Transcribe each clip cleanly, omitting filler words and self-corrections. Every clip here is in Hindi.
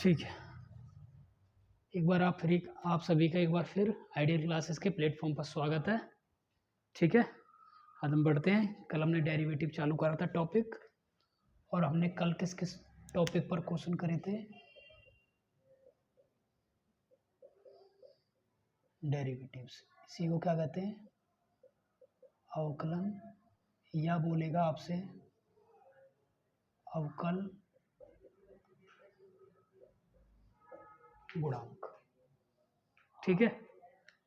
ठीक है, एक बार आप सभी का एक बार फिर आइडियल क्लासेस के प्लेटफॉर्म पर स्वागत है। ठीक है, आज हम बढ़ते हैं। कल हमने डेरिवेटिव चालू करा था टॉपिक, और हमने कल किस किस टॉपिक पर क्वेश्चन करे थे? डेरिवेटिव्स। इसी को क्या कहते हैं? अवकलन, या बोलेगा आपसे अवकल गुणांक। ठीक है,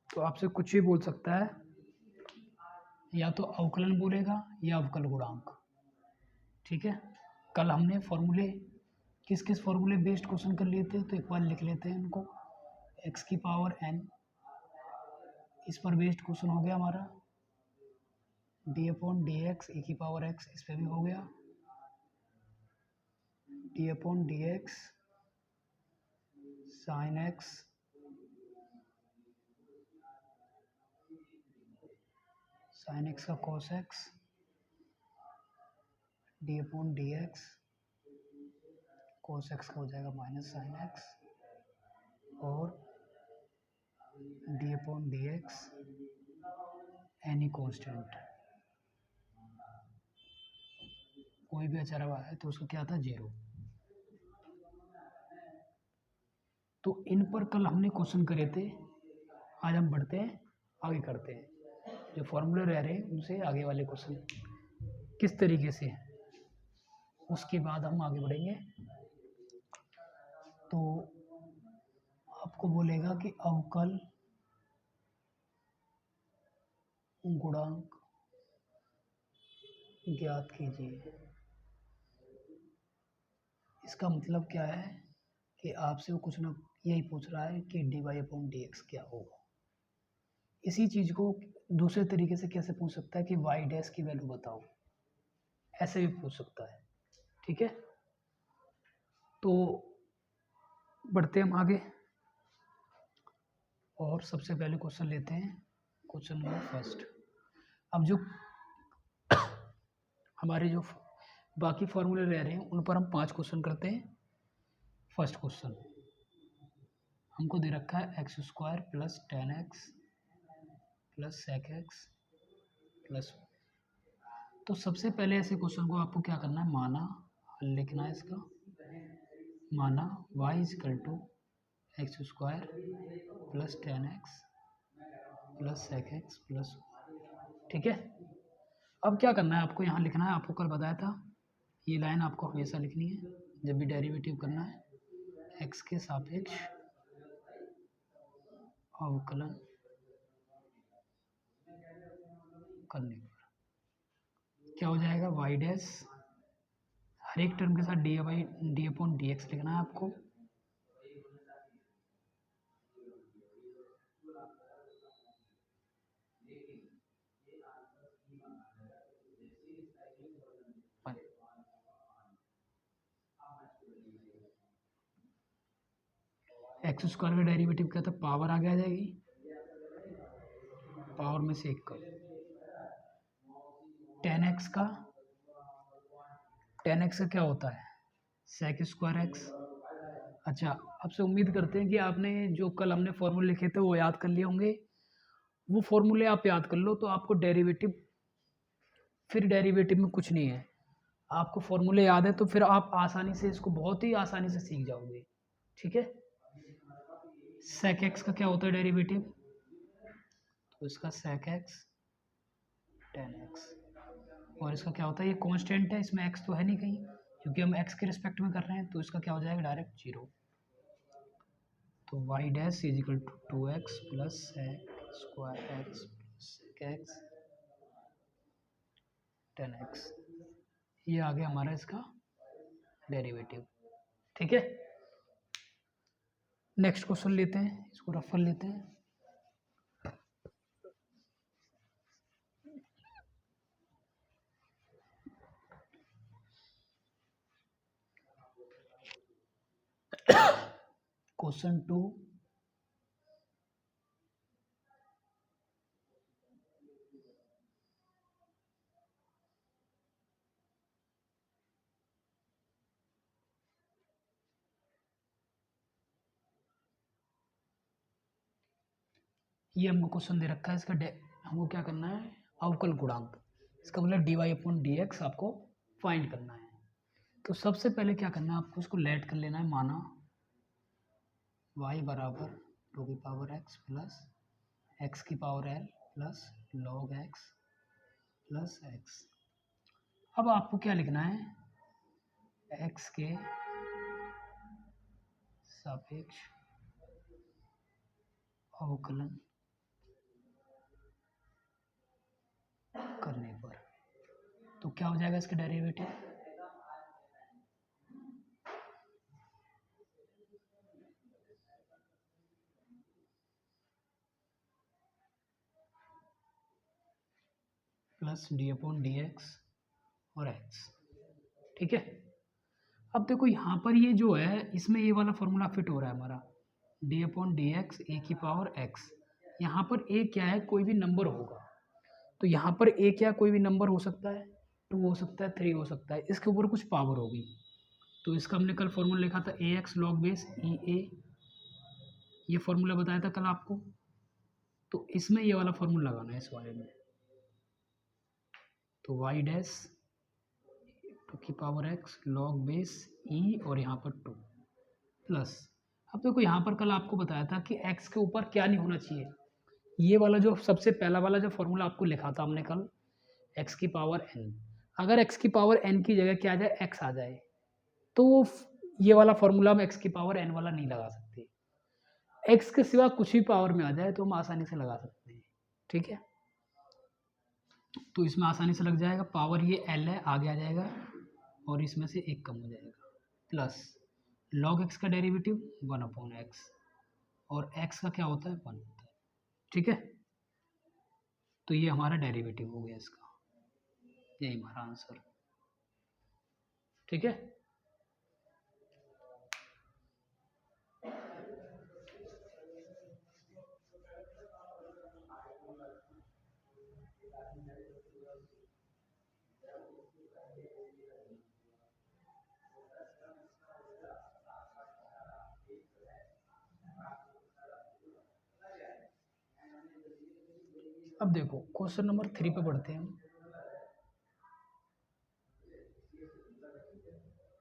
तो आपसे कुछ भी बोल सकता है, या तो अवकलन बोलेगा या अवकल गुणांक। ठीक है, कल हमने फॉर्मूले किस किस फॉर्मूले बेस्ड क्वेश्चन कर लिए थे, तो एक बार लिख लेते हैं उनको। x की पावर n, इस पर बेस्ड क्वेश्चन हो गया हमारा। D upon D x e की पावर x, इस पर भी हो गया। D upon D x sine x का cos x, d upon D x cos x का हो जाएगा माइनस साइन एक्स, और d upon D x any constant, कोई भी अचर हुआ है तो उसका क्या था? 0। तो इन पर कल हमने क्वेश्चन करे थे। आज हम बढ़ते हैं, आगे करते हैं। जो फॉर्मूले रह रहे हैं उनसे आगे वाले क्वेश्चन किस तरीके से, उसके बाद हम आगे बढ़ेंगे। तो आपको बोलेगा कि अवकल गुणांक ज्ञात कीजिए। इसका मतलब क्या है कि आपसे वो कुछ ना यही पूछ रहा है कि D Y upon D X क्या होगा। इसी चीज को दूसरे तरीके से कैसे पूछ सकता है कि वाई डैश की वैल्यू बताओ, ऐसे भी पूछ सकता है। ठीक है, तो बढ़ते हम आगे, और सबसे पहले क्वेश्चन लेते हैं। Question number first. अब जो हमारे जो बाकी फॉर्मूले रह रहे हैं उन पर हम 5 क्वेश्चन करते हैं। फर्स्ट क्वेश्चन हमको दे रखा है X square plus 10x plus sec X plus. तो सबसे पहले ऐसे क्वेश्चन को आपको क्या करना है? माना, हल लिखना है इसका। माना y is equal to X square plus 10x plus sec X plus. ठीक है, अब क्या करना है आपको? यहाँ लिखना है, आपको कल बताया था ये लाइन आपको हमेशा लिखनी है जब भी डेरिवेटिव करना है। x के सापेक्ष अवकलन करने पर क्या हो जाएगा? y डैश, हर एक टर्म के साथ डी अपॉन डी एक्स लिखना है आपको। एक्स स्क्वायर का डेरिवेटिव क्या था? पावर आगे आ जाएगी, पावर में से 1 का 10x का 10x का क्या होता है? Sec square X. अच्छा, आपसे उम्मीद करते हैं कि आपने जो कल हमने फॉर्मूले लिखे थे वो याद कर लिए होंगे। वो फॉर्मूले आप याद कर लो तो आपको डेरिवेटिव, फिर डेरिवेटिव में कुछ नहीं है। आपको फॉर्मूले याद है तो फिर आप आसानी से इसको बहुत ही आसानी से सीख जाओगे। ठीक है, सेक एक्स का क्या होता है डेरिवेटिव? तो इसका सेक एक्स 10x, और इसका क्या होता है? ये कांस्टेंट है, इसमें x तो है नहीं कहीं, क्योंकि हम x के रिस्पेक्ट में कर रहे हैं, तो इसका क्या हो जाएगा? डायरेक्ट 0। तो y dash is equal to 2x plus sec square X plus sec X 10x। ये आ गया हमारा इसका डेरिवेटिव। ठीक है, नेक्स्ट क्वेश्चन लेते हैं, इसको रफ कर लेते हैं। क्वेश्चन 2, ये हमको क्वेश्चन दे रखा है, इसका हमको क्या करना है, अवकल गुणांक, इसका मतलब dy अपॉन डी एक्स आपको फाइंड करना है। तो सबसे पहले क्या करना है, आपको इसको लेट कर लेना है, माना y बराबर टू की पावर x प्लस एक्स की power l plus log x plus x। अब आपको क्या लिखना है, x के सापेक्ष अवकलन करने पर तो क्या हो जाएगा इसका derivative, plus D upon D x और एक्स। ठीक है, अब देखो यहाँ पर ये जो है इसमें ये वाला फॉर्मूला फिट हो रहा है हमारा, डी अपॉन डी एक्स ए की पावर एक्स। यहाँ पर ए क्या है, कोई भी नंबर होगा, तो यहाँ पर ए क्या कोई भी नंबर हो सकता है, 2 हो सकता है, 3 हो सकता है, इसके ऊपर कुछ पावर होगी। तो इसका हमने कल फॉर्मूला लिखा था ए एक्स लॉग बेस ई ए, ये फॉर्मूला बताया था कल आपको। तो इसमें ये वाला फॉर्मूला लगाना है इस वाले में, तो वाई डैश टू की पावर एक्स लॉग बेस ई और यहाँ पर 2 प्लस। अब देखो यहाँ पर कल आपको बताया था कि x के ऊपर क्या नहीं होना चाहिए, ये वाला जो सबसे पहला वाला जो फॉर्मूला आपको लिखा था हमने कल, x की पावर n, अगर x की पावर n की जगह क्या आ जाए, x आ जाए, तो ये वाला फॉर्मूला हम x की पावर n वाला नहीं लगा सकते। x के सिवा कुछ भी पावर में आ जाए तो हम आसानी से लगा सकते हैं। ठीक है, तो इसमें आसानी से लग जाएगा, पावर ये l है, आगे आ जाएगा और इसमें से एक कम हो जाएगा, प्लस log x का डेरिवेटिव 1 अपॉन एक्स और x का क्या होता है 1 होता है। ठीक है, तो ये हमारा डेरिवेटिव हो गया इसका, यही हमारा आंसर। ठीक है, अब देखो क्वेश्चन नंबर 3 पे बढ़ते हैं।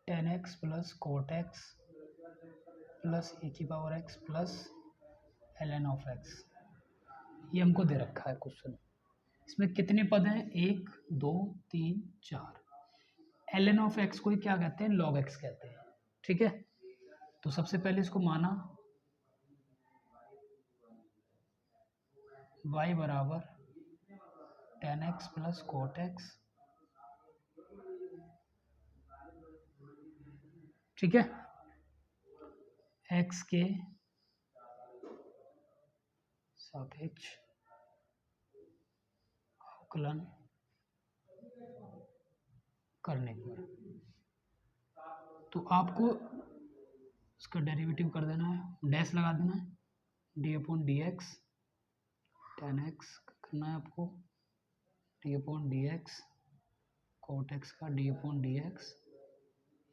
10x plus cot x plus a की power x plus ln of x, ये हमको दे रखा है क्वेश्चन। इसमें कितने पद हैं, 1 2 3 4। ln ऑफ एक्स को ही क्या कहते हैं, log x कहते हैं। ठीक है, तो सबसे पहले इसको माना y बराबर 10x प्लस कोट एक्स। ठीक है, x के सापेक्ष अवकलन करने पर तो आपको इसका डेरिवेटिव कर देना है, डैश लगा देना है, D upon D x 10x करना है आपको, D upon D X cot X का D upon D X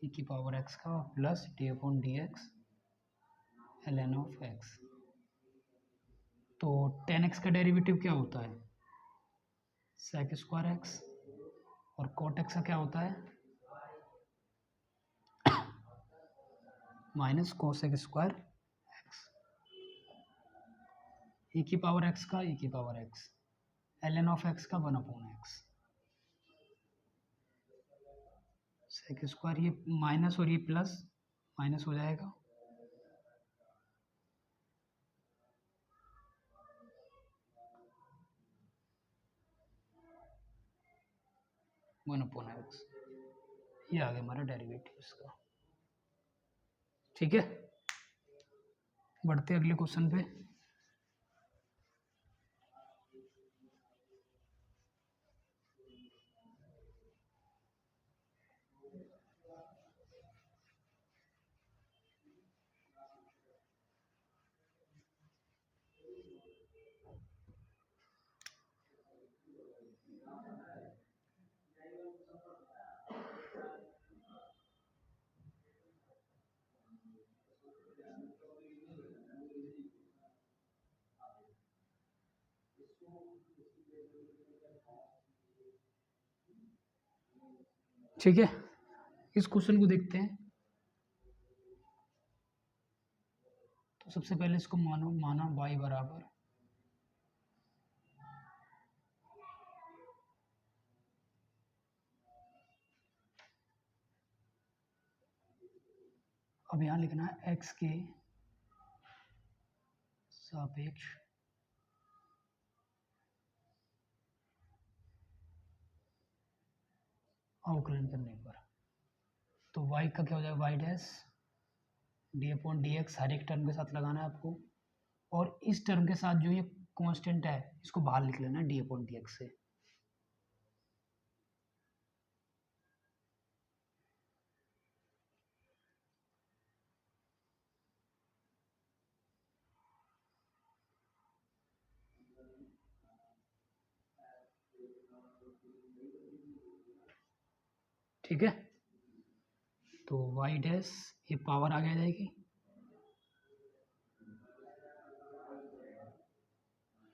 E की पावर एक्स का plus D upon D X ln of X. तो 10x का डेरिवेटिव क्या होता है, सेक स्क्वायर एक्स, और कोट एक्स का क्या होता है, minus cosec square X, E की पावर एक्स का ई की power X, ln of X का 1 अपॉन एक्स, सेक स्क्वायर, ये माइनस और ये प्लस माइनस हो जाएगा, वन अपॉन एक्स, ये आ गया हमारा डेरिवेटिव इसका। ठीक है, बढ़ते अगले क्वेश्चन पे। ठीक है, इस क्वेश्चन को देखते हैं। तो सबसे पहले इसको माना y बराबर अब यहाँ लिखना है x के सापेक्ष अवकलन करने पर। तो y का क्या हो जाएगा, y dash d upon D x हर एक टर्म के साथ लगाना है आपको, और इस टर्म के साथ जो ये कांस्टेंट है इसको बाहर लिख लेना डी अपॉन डी एक्स से। ठीक है, तो y डैश ये पावर आगे आ जाएगी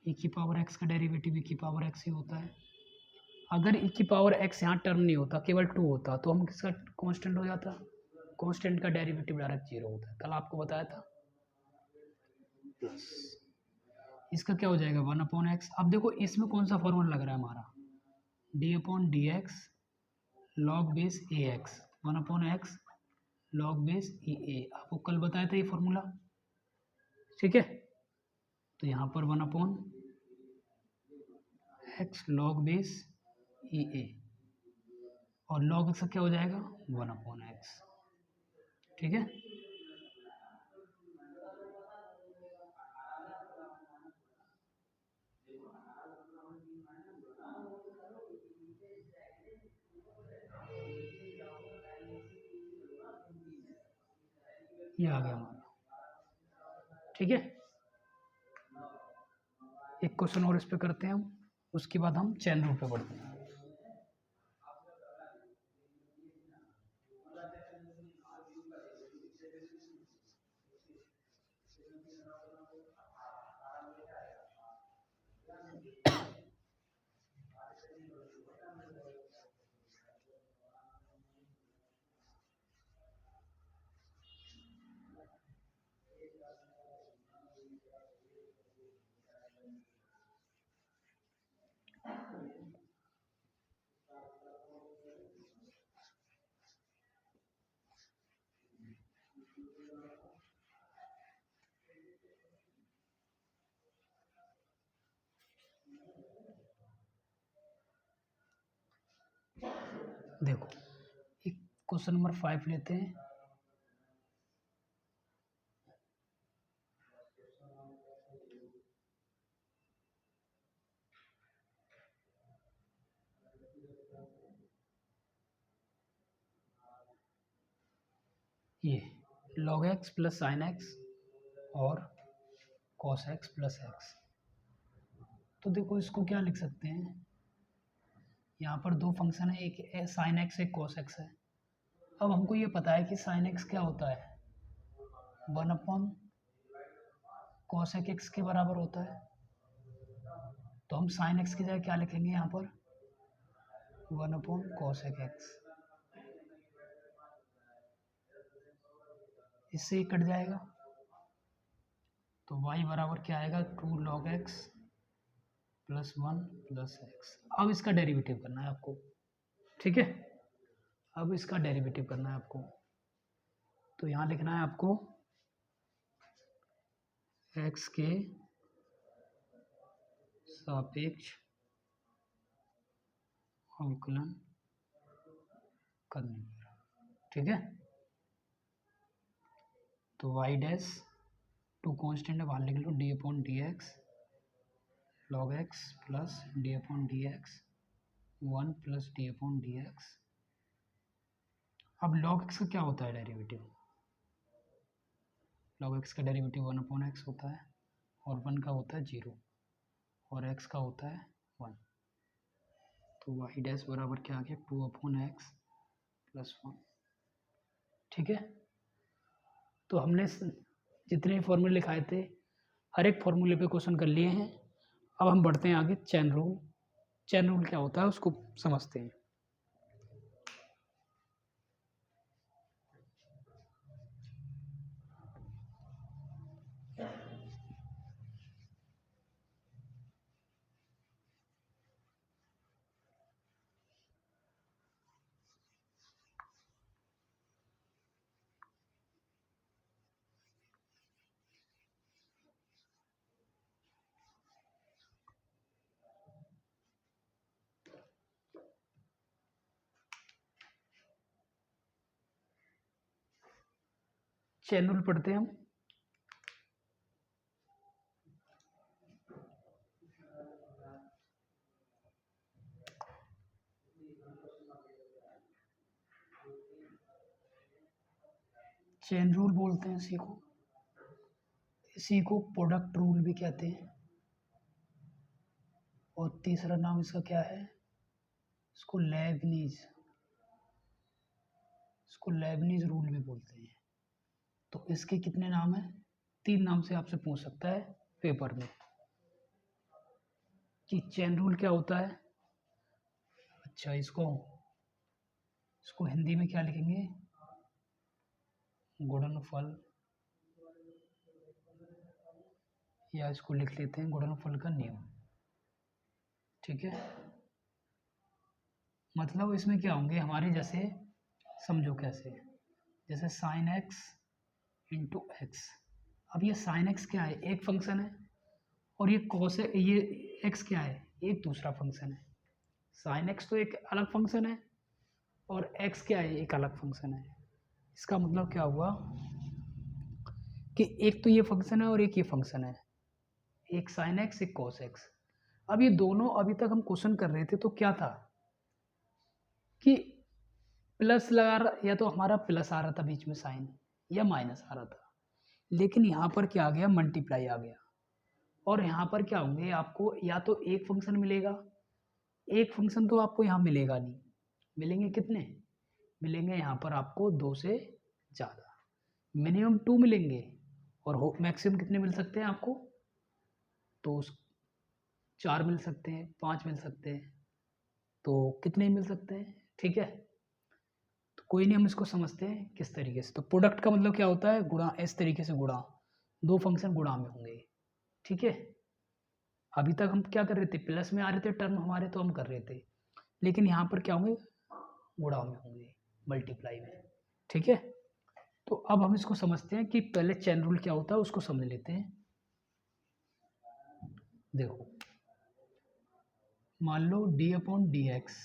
e की पावर x का डेरिवेटिव e की पावर x ही होता है। अगर e की पावर x यहाँ टर्म नहीं होता, केवल 2 होता, तो हम किसका कांस्टेंट हो जाता, कांस्टेंट का डेरिवेटिव डायरेक्ट 0 होता है, कल आपको बताया था। प्लस इसका क्या हो जाएगा 1 अपॉन एक्स। अब देखो इसमें कौन सा फॉर्मूला लग रहा है हमारा, d upon D x log base a x, 1 upon x log base e a, आपको कल बताया था ये फॉर्मूला। ठीक है, तो यहाँ पर 1 upon x log base e ए, और लॉग एक्स क्या हो जाएगा 1 अपॉन एक्स। ठीक है, ये आ गया हमारा। ठीक है, एक क्वेश्चन और इस पे करते हैं हम, उसके बाद हम चैन रूल पे बढ़ते हैं। देखो एक क्वेश्चन नंबर 5 लेते हैं। ये log x plus sign x और cos x प्लस एक्स। तो देखो इसको क्या लिख सकते हैं, यहाँ पर दो फंक्शन है, एक साइन एक्स एक cos x है। अब हमको ये पता है कि साइन एक्स क्या होता है 1 अपॉन cos x के बराबर होता है। तो हम साइन एक्स की जगह क्या लिखेंगे यहाँ पर 1 अपॉन cos x, इससे ही कट जाएगा। तो y बराबर क्या आएगा 2 log x plus 1 plus x. अब इसका डेरिवेटिव करना है आपको। ठीक है, अब इसका डेरिवेटिव करना है आपको, तो यहाँ लिखना है आपको x के सापेक्ष अवकलन करने पर। ठीक है, तो y डैश 2 कांस्टेंट है बाहर लिख लो, d upon D x log x plus D upon D x 1 plus D upon D x. अब log x का क्या होता है डेरिवेटिव, log x का डेरिवेटिव 1 अपॉन एक्स होता है, और 1 का होता है 0 और x का होता है 1। तो y डैश बराबर क्या आ गया 2 अपॉन एक्स प्लस 1। ठीक है, तो हमने जितने फॉर्मूले लिखाए थे हर एक फॉर्मूले पे क्वेश्चन कर लिए हैं। अब हम बढ़ते हैं आगे चेन रूल। चेन रूल क्या होता है उसको समझते हैं। चेन रूल पढ़ते हैं हम। चेन रूल बोलते हैं इसी को प्रोडक्ट रूल भी कहते हैं। और तीसरा नाम इसका क्या है, इसको लेबनीज रूल भी बोलते हैं। तो इसके कितने नाम हैं, 3 नाम से आपसे पूछ सकता है पेपर में कि चेन रूल क्या होता है। अच्छा, इसको हिंदी में क्या लिखेंगे, गुणनफल, या इसको लिख लेते हैं गुणनफल का नियम। ठीक है, मतलब इसमें क्या होंगे हमारे, जैसे समझो कैसे, जैसे साइन एक्स इंटू एक्स। अब ये साइन एक्स क्या है, एक फंक्शन है, और ये कॉस ये एक्स क्या है, एक दूसरा फंक्शन है। साइन एक्स तो एक अलग फंक्शन है और एक्स क्या है, एक अलग फंक्शन है। इसका मतलब क्या हुआ कि एक तो ये फंक्शन है और एक ये फंक्शन है, एक साइन एक्स एक कॉस एक्स। अब ये दोनों अभी तक हम क्वेश्चन कर रहे थे तो क्या था कि प्लस लगा रहा, या तो हमारा प्लस आ रहा था बीच में साइन, या माइनस आ रहा था। लेकिन यहाँ पर क्या आ गया, मल्टीप्लाई आ गया। और यहाँ पर क्या होंगे आपको, या तो एक फंक्शन मिलेगा, एक फंक्शन तो आपको यहाँ मिलेगा नहीं, मिलेंगे कितने, मिलेंगे यहाँ पर आपको 2 से ज़्यादा, मिनिमम 2 मिलेंगे, और मैक्सिमम कितने मिल सकते हैं आपको, तो 4 मिल सकते हैं, 5 मिल सकते हैं, तो कितने मिल सकते हैं। ठीक है, तो कोई नहीं, हम इसको समझते हैं किस तरीके से। तो प्रोडक्ट का मतलब क्या होता है, गुणा, इस तरीके से गुणा, 2 फंक्शन गुणा में होंगे। ठीक है, अभी तक हम क्या कर रहे थे, प्लस में आ रहे थे टर्म हमारे तो हम कर रहे थे, लेकिन यहाँ पर क्या होंगे, गुणा में होंगे, मल्टीप्लाई में। ठीक है, तो अब हम इसको समझते हैं कि पहले चेन रूल क्या होता है उसको समझ लेते हैं। देखो, मान लो डी अपॉन डी एक्स,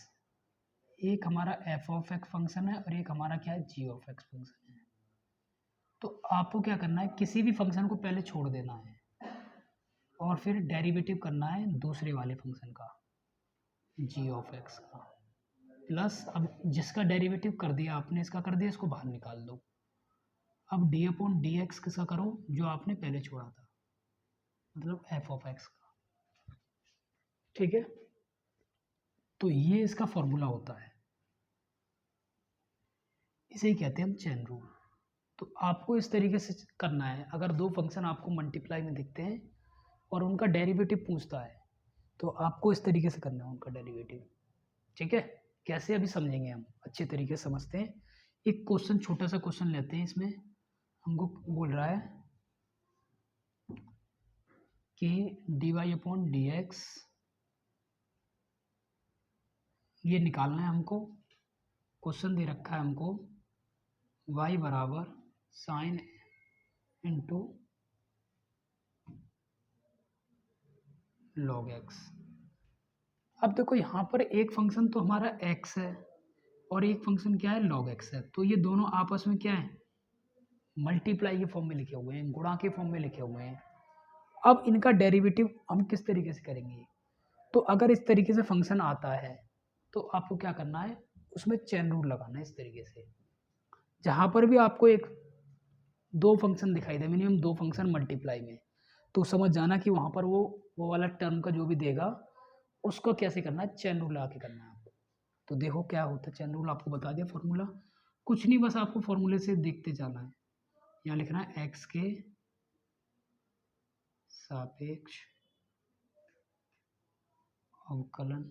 एक हमारा एफ ऑफ एक्स फंक्शन है और एक हमारा क्या है, जी ऑफ एक्स फंक्शन है। तो आपको क्या करना है, किसी भी फंक्शन को पहले छोड़ देना है और फिर डेरिवेटिव करना है दूसरे वाले फंक्शन का, जी ऑफ एक्स का, प्लस अब जिसका डेरिवेटिव कर दिया आपने, इसका कर दिया, इसको बाहर निकाल दो। अब डी अपॉन डी एक्स किसका करो, जो आपने पहले छोड़ा था, मतलब एफ ऑफ एक्स का। ठीक है, तो ये इसका फॉर्मूला होता है, इसे ही कहते हैं हम चेन रूल। तो आपको इस तरीके से करना है, अगर 2 फंक्शन आपको मल्टीप्लाई में दिखते हैं और उनका डेरिवेटिव पूछता है तो आपको इस तरीके से करना है उनका डेरिवेटिव। ठीक है, कैसे अभी समझेंगे हम, अच्छे तरीके से समझते हैं। एक क्वेश्चन, छोटा सा क्वेश्चन लेते हैं, इसमें हमको बोल रहा है कि D Y upon D X, ये निकालना है हमको। क्वेश्चन दे रखा है हमको y बराबर साइन इंटू लॉग एक्स। अब देखो यहाँ पर एक फंक्शन तो हमारा x है और एक फंक्शन क्या है, log x है, तो ये दोनों आपस में क्या है, मल्टीप्लाई के फॉर्म में लिखे हुए हैं, गुणा के फॉर्म में लिखे हुए हैं। अब इनका डेरिवेटिव हम किस तरीके से करेंगे, तो अगर इस तरीके से फंक्शन आता है तो आपको क्या करना है, उसमें चेन रूल लगाना है इस तरीके से। जहाँ पर भी आपको एक 2 फंक्शन दिखाई दे, मिनिमम 2 फंक्शन मल्टीप्लाई में, तो समझ जाना कि वहाँ पर वो वाला टर्म का जो भी देगा उसको कैसे करना है, चेन रूल लगा के करना है आपको। तो देखो क्या होता है, चेन रूल आपको बता दिया फॉर्मूला, कुछ नहीं, बस आपको फॉर्मूले से देखते जाना है। यहाँ लिखना है एक्स के सापेक्ष अवकलन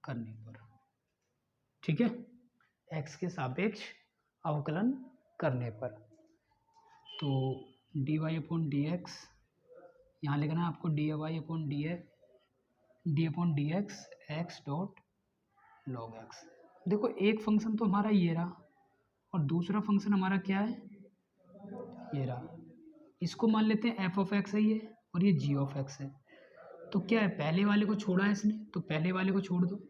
करने पर, ठीक है, x के सापेक्ष अवकलन करने पर। तो dy अपॉन डी एक्स, यहाँ लिखना है आपको dy upon D upon D x dot log x. देखो एक फंक्शन तो हमारा ये रहा और दूसरा फंक्शन हमारा क्या है, ये रहा। इसको मान लेते हैं एफ ऑफ एक्स है ये, और ये जी ऑफ एक्स है। तो क्या है, पहले वाले को छोड़ा है इसने, तो पहले वाले को छोड़ दो।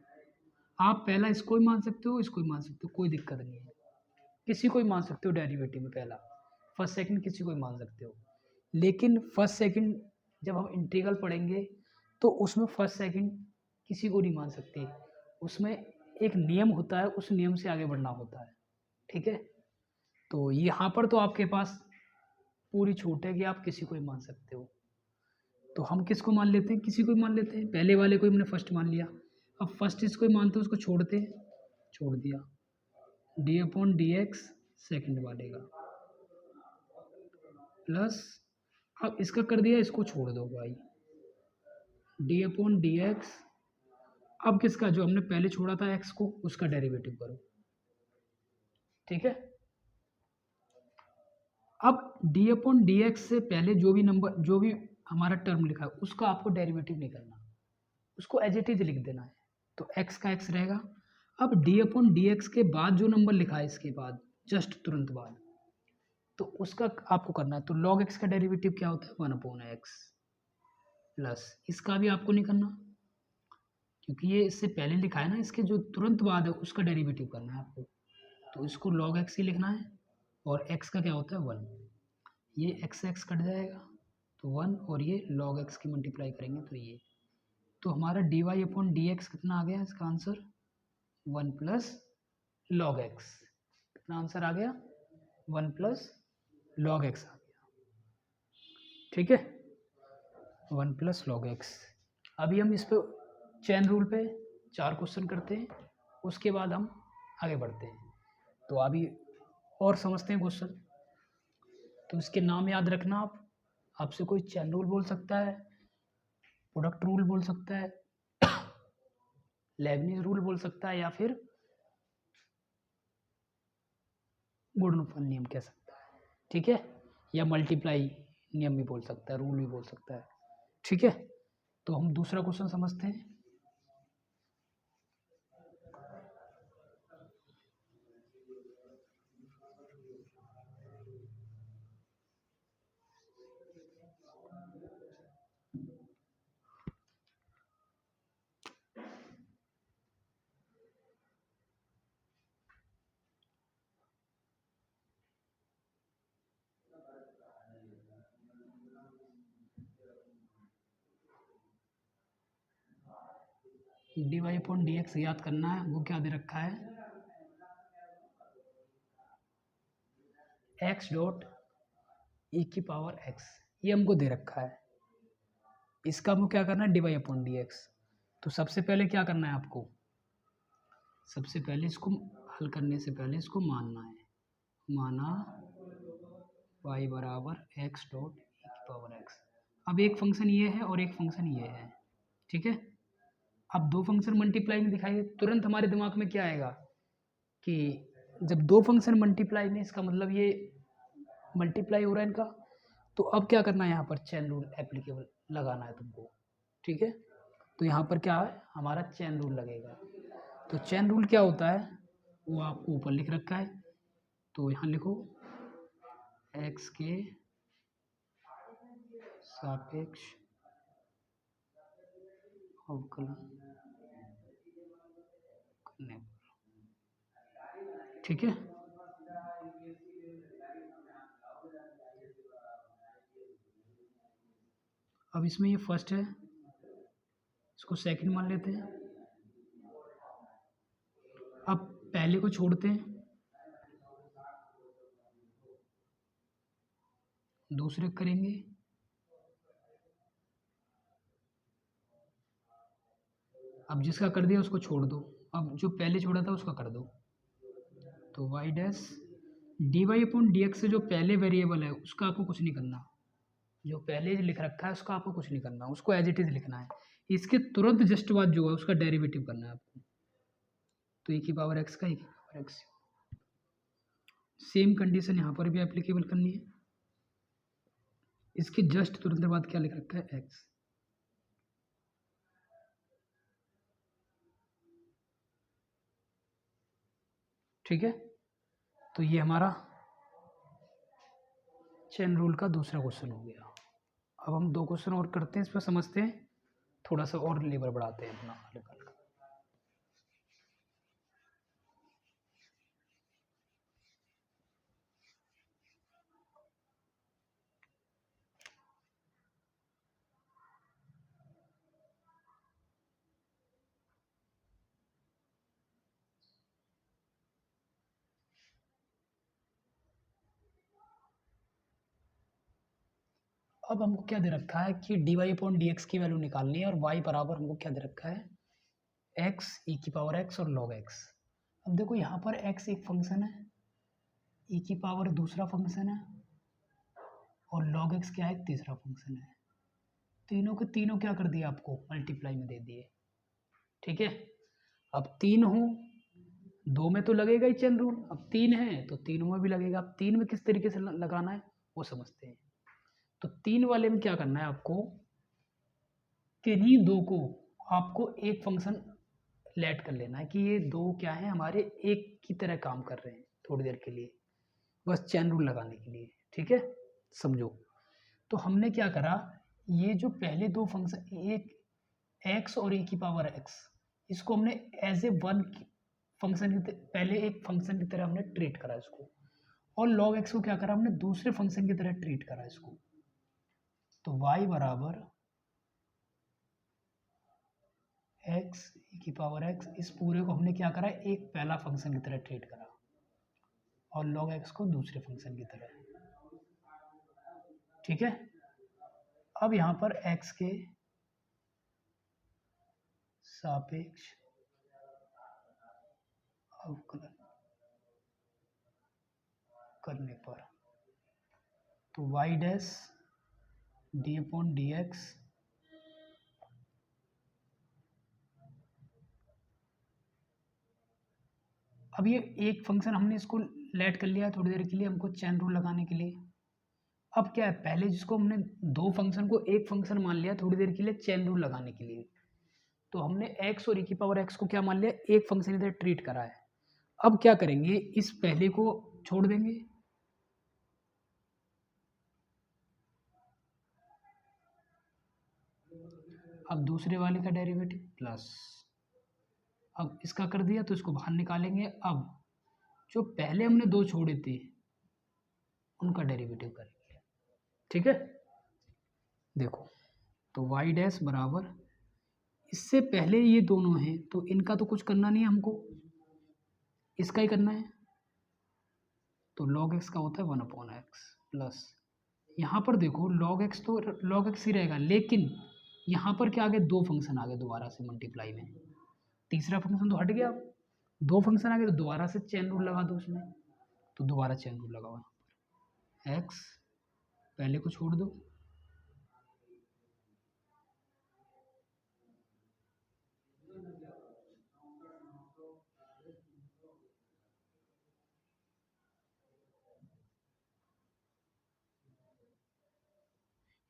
आप पहला इसको ही मान सकते हो, इसको ही मान सकते हो, कोई दिक्कत नहीं है, किसी को ही मान सकते हो डेरिवेटिव में, पहला फर्स्ट सेकंड किसी को ही मान सकते हो। लेकिन फर्स्ट सेकंड जब हम इंटीग्रल पढ़ेंगे तो उसमें फर्स्ट सेकंड किसी को नहीं मान सकते, उसमें एक नियम होता है, उस नियम से आगे बढ़ना होता है, ठीक है। तो यहाँ पर तो आपके पास पूरी छूट है कि आप किसी को ही मान सकते हो। तो हम किसको मान लेते हैं, किसी को ही मान लेते हैं, पहले वाले को ही हमने फर्स्ट मान लिया। अब फर्स्ट इसको ही मानते हैं, उसको छोड़ते हैं, छोड़ दिया, D upon D x second वाले का प्लस, अब इसका कर दिया, इसको छोड़ दो भाई, डी अपॉन डी एक्स। अब किसका, जो हमने पहले छोड़ा था एक्स को, उसका डेरिवेटिव करो, ठीक है। अब डी अपॉन डी एक्स से पहले जो भी नंबर, जो भी हमारा टर्म लिखा है, उसका आपको डेरिवेटिव नहीं करना, उसको एज इट इज लिख देना है। तो x का x रहेगा। अब डी अपॉन डी एक्स के बाद जो नंबर लिखा है इसके बाद, जस्ट तुरंत बाद, तो उसका आपको करना है। तो log x का डेरिवेटिव क्या होता है, 1/x प्लस, इसका भी आपको नहीं करना क्योंकि ये इससे पहले लिखा है ना, इसके जो तुरंत बाद है उसका डेरिवेटिव करना है आपको। तो इसको log x ही लिखना है, और x का क्या होता है 1, ये x कट जाएगा तो 1, और ये log x की मल्टीप्लाई करेंगे तो ये, तो हमारा D Y upon D X कितना आ गया, इसका आंसर 1 प्लस लॉग एक्स। कितना आंसर आ गया, 1 प्लस लॉग एक्स आ गया, ठीक है, 1 प्लस लॉग एक्स। अभी हम इस पे चेन रूल पे 4 क्वेश्चन करते हैं, उसके बाद हम आगे बढ़ते हैं। तो अभी और समझते हैं क्वेश्चन। तो इसके नाम याद रखना, आप आपसे कोई चेन रूल बोल सकता है, प्रोडक्ट रूल बोल सकता है, लेबनिज रूल बोल सकता है, या फिर गुणनफल नियम कह सकता है, ठीक है, या मल्टीप्लाई नियम भी बोल सकता है, रूल भी बोल सकता है, ठीक है। तो हम दूसरा क्वेश्चन समझते हैं। D Y upon D X याद करना है, वो क्या दे रखा है, एक्स डॉट ई की पावर एक्स, ये हमको दे रखा है। इसका हमको क्या करना है, D Y upon D X. तो सबसे पहले क्या करना है आपको, सबसे पहले इसको हल करने से पहले इसको मानना है, माना y बराबर एक्स डॉट ई की पावर एक्स। अब एक फंक्शन ये है और एक फंक्शन ये है, ठीक है। अब दो फंक्शन मल्टीप्लाई में दिखाई, तुरंत हमारे दिमाग में क्या आएगा कि जब दो फंक्शन मल्टीप्लाई में, इसका मतलब ये मल्टीप्लाई हो रहा है इनका। तो अब क्या करना है, यहाँ पर चेन रूल एप्लीकेबल लगाना है तुमको, ठीक है। तो यहाँ पर क्या है, हमारा चेन रूल लगेगा। तो चेन रूल क्या होता है वो आपको ऊपर लिख रखा है, तो यहाँ लिखो x के सापेक्ष अवकलन करने पर, ठीक है। अब इसमें ये फर्स्ट है, इसको सेकंड मान लेते हैं। अब पहले को छोड़ते हैं, दूसरे करेंगे, अब जिसका कर दिया उसको छोड़ दो, अब जो पहले छोड़ा था उसका कर दो। तो y dash D Y upon D X से जो पहले वेरिएबल है उसका आपको कुछ नहीं करना, जो पहले लिख रखा है उसका आपको कुछ नहीं करना, उसको एज इट इज लिखना है। इसके तुरंत जस्ट बाद जो है उसका डेरिवेटिव करना है आपको। तो e की पावर x का e की पावर x, सेम कंडीशन यहाँ पर भी एप्लीकेबल करनी है। इसके जस्ट तुरंत बाद क्या लिख रखा है, x। ठीक है, तो ये हमारा चेन रूल का दूसरा क्वेश्चन हो गया। अब हम 2 क्वेश्चन और करते हैं, इस पर समझते हैं, थोड़ा सा और लेबर बढ़ाते हैं अपना हल्का हल्का। अब हमको क्या दे रखा है कि dy अपॉन डी की वैल्यू निकालनी है, और y बराबर हमको क्या दे रखा है, x e की पावर x और log x। अब देखो यहाँ पर x एक फंक्शन है, e की पावर दूसरा फंक्शन है, और log x क्या है, तीसरा फंक्शन है। तीनों के तीनों क्या कर दिए, आपको मल्टीप्लाई में दे दिए। ठीक है, अब 3 हो, 2 में तो लगेगा ही चेन रूल, अब 3 है तो तीनों में भी लगेगा। अब 3 में किस तरीके से लगाना है वो समझते हैं। तो 3 वाले में क्या करना है आपको, किन्हीं 2 को आपको एक फंक्शन लेट कर लेना है कि ये 2 क्या है, हमारे एक की तरह काम कर रहे हैं थोड़ी देर के लिए, बस चेन रूल लगाने के लिए। ठीक है, समझो। तो हमने क्या करा, ये जो पहले 2 फंक्शन, एक x और e की पावर x, इसको हमने एज ए वन फंक्शन की पहले एक फंक्शन की तरह हमने ट्रीट करा इसको, और log x को क्या करा हमने, दूसरे फंक्शन की तरह ट्रीट करा इसको। तो y बराबर x e की पावर x, इस पूरे को हमने क्या करा, एक पहला फंक्शन की तरह ट्रीट करा, और log x को दूसरे फंक्शन की तरह। ठीक है, अब यहाँ पर x के सापेक्ष अवकलन करने पर, तो y dash d upon D x अब ये एक फंक्शन हमने इसको लेट कर लिया थोड़ी देर के लिए, हमको चेन रूल लगाने के लिए। अब क्या है, पहले जिसको हमने 2 फंक्शन को एक फंक्शन मान लिया थोड़ी देर के लिए चेन रूल लगाने के लिए, तो हमने x और e की पावर x को क्या मान लिया, एक फंक्शन की तरह ट्रीट करा है। अब क्या करेंगे, इस पहले को छोड़ देंगे, अब दूसरे वाले का डेरिवेटिव प्लस, अब इसका कर दिया तो इसको बाहर निकालेंगे। अब जो पहले हमने 2 छोड़े थे उनका डेरिवेटिव करेंगे। ठीक है, देखो, तो y डैश बराबर, इससे पहले ये दोनों हैं तो इनका तो कुछ करना नहीं है हमको, इसका ही करना है। तो log x का होता है 1/x प्लस, यहाँ पर देखो log x तो log x ही रहेगा, लेकिन यहाँ पर क्या आ गए, 2 फंक्शन आ गए दोबारा से मल्टीप्लाई में, तीसरा फंक्शन तो हट गया, 2 फंक्शन आ गए तो दोबारा से चेन रूल लगा दो उसमें। तो दोबारा चेन रूल लगाओ, x पहले को छोड़ दो,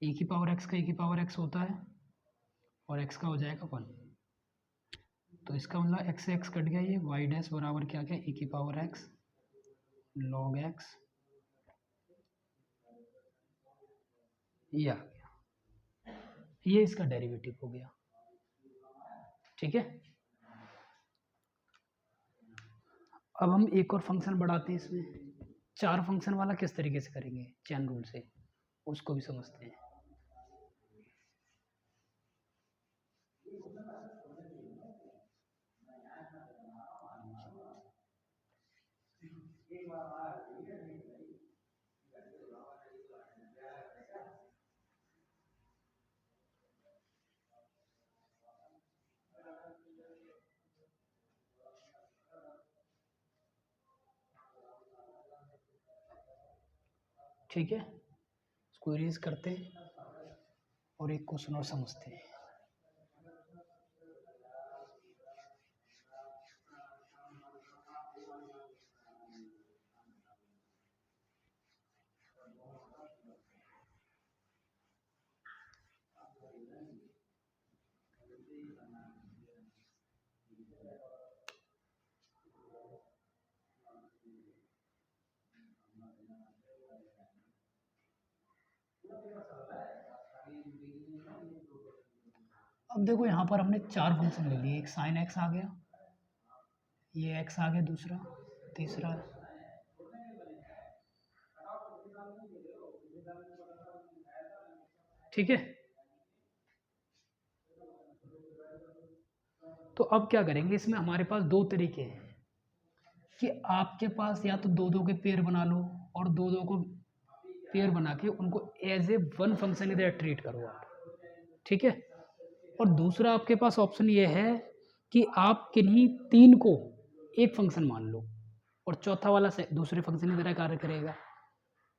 e की पावर x का e की पावर x होता है, और x का हो जाएगा 1। तो इसका मतलब x से x कट गया, ये y डैश बराबर क्या क्या, e की पावर x log x, ये आ गया, ये इसका डेरिवेटिव हो गया। ठीक है, अब हम एक और फंक्शन बढ़ाते हैं इसमें, 4 फंक्शन वाला किस तरीके से करेंगे चेन रूल से, उसको भी समझते हैं। ठीक है, इसको इरेज करते हैं। और एक क्वेश्चन और समझते हैं। अब देखो यहाँ पर हमने 4 फंक्शन ले लिए, एक साइन एक्स आ गया, ये एक्स आ गया दूसरा, तीसरा ठीक है। तो अब क्या करेंगे, इसमें हमारे पास दो तरीके हैं कि आपके पास या तो दो दो के पेयर बना लो और दो दो को पेयर बना के उनको एज ए वन फंक्शन की तरह ट्रीट करो आप, ठीक है। और दूसरा आपके पास ऑप्शन ये है कि आप किन्हीं तीन को एक फंक्शन मान लो और चौथा वाला से दूसरे फंक्शन की तरह कार्य करेगा,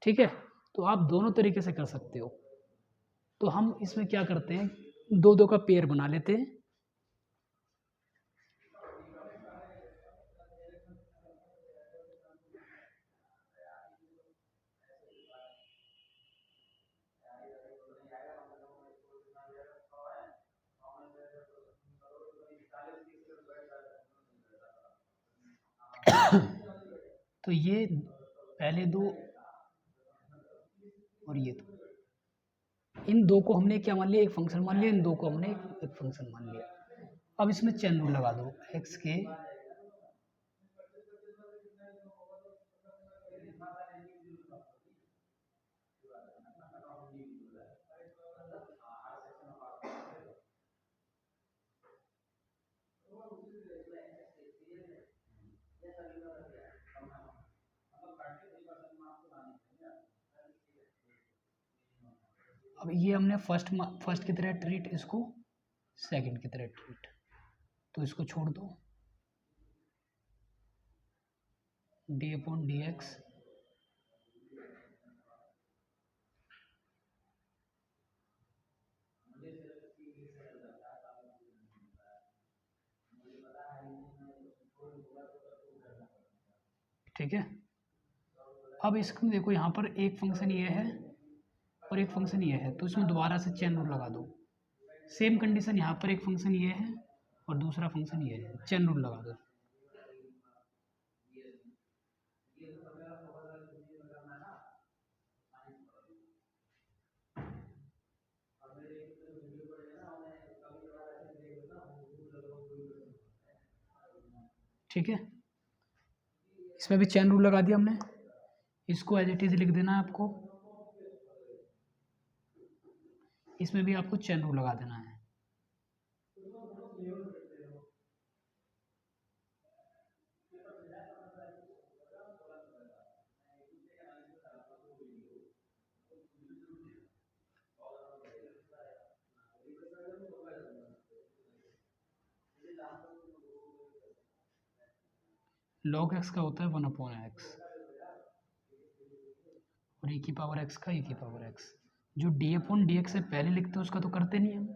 ठीक है। तो आप दोनों तरीके से कर सकते हो। तो हम इसमें क्या करते हैं, दो दो का पेयर बना लेते हैं। तो ये पहले दो और ये दो, इन दो को हमने क्या मान लिया, एक फंक्शन मान लिया, इन दो को हमने एक फंक्शन मान लिया। अब इसमें चेन रूल लगा दो, एक्स के अब ये हमने फर्स्ट की तरह ट्रीट, इसको सेकंड की तरह ट्रीट, तो इसको छोड़ दो, डी अपॉन डी एक्स ठीक है। अब इसमें देखो यहाँ पर एक फंक्शन ये है और एक फंक्शन ये है, तो इसमें दोबारा से चेन रूल लगा दो। सेम कंडीशन, यहाँ पर एक फंक्शन ये है और दूसरा फंक्शन ये है, चेन रूल लगा दो। ठीक है, इसमें भी चेन रूल लगा दिया हमने, इसको एज इट इज लिख देना है आपको, इसमें भी आपको चेन रूल लगा देना है। log x का होता है 1/x और e की पावर x का e की पावर x। जो d अपॉन डी एक्स से पहले लिखते हैं उसका तो करते नहीं हम,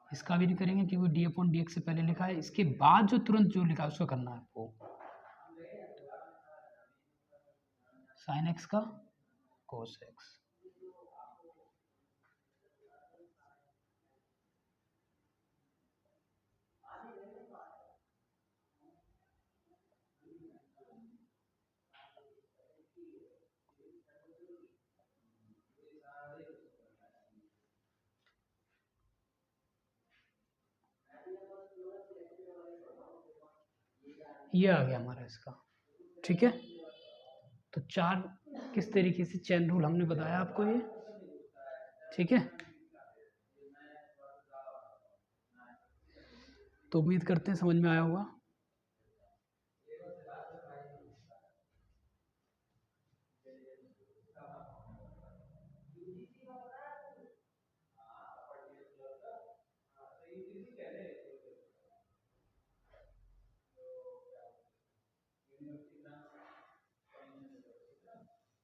इसका भी नहीं करेंगे क्योंकि डी अपॉन डी एक्स से पहले लिखा है। इसके बाद जो तुरंत जो लिखा है उसका करना है आपको, साइन एक्स का कोस एक्स। ये आ गया हमारा इसका, ठीक है। तो चार किस तरीके से चेन रूल हमने बताया आपको ये, ठीक है। तो उम्मीद करते हैं समझ में आया होगा।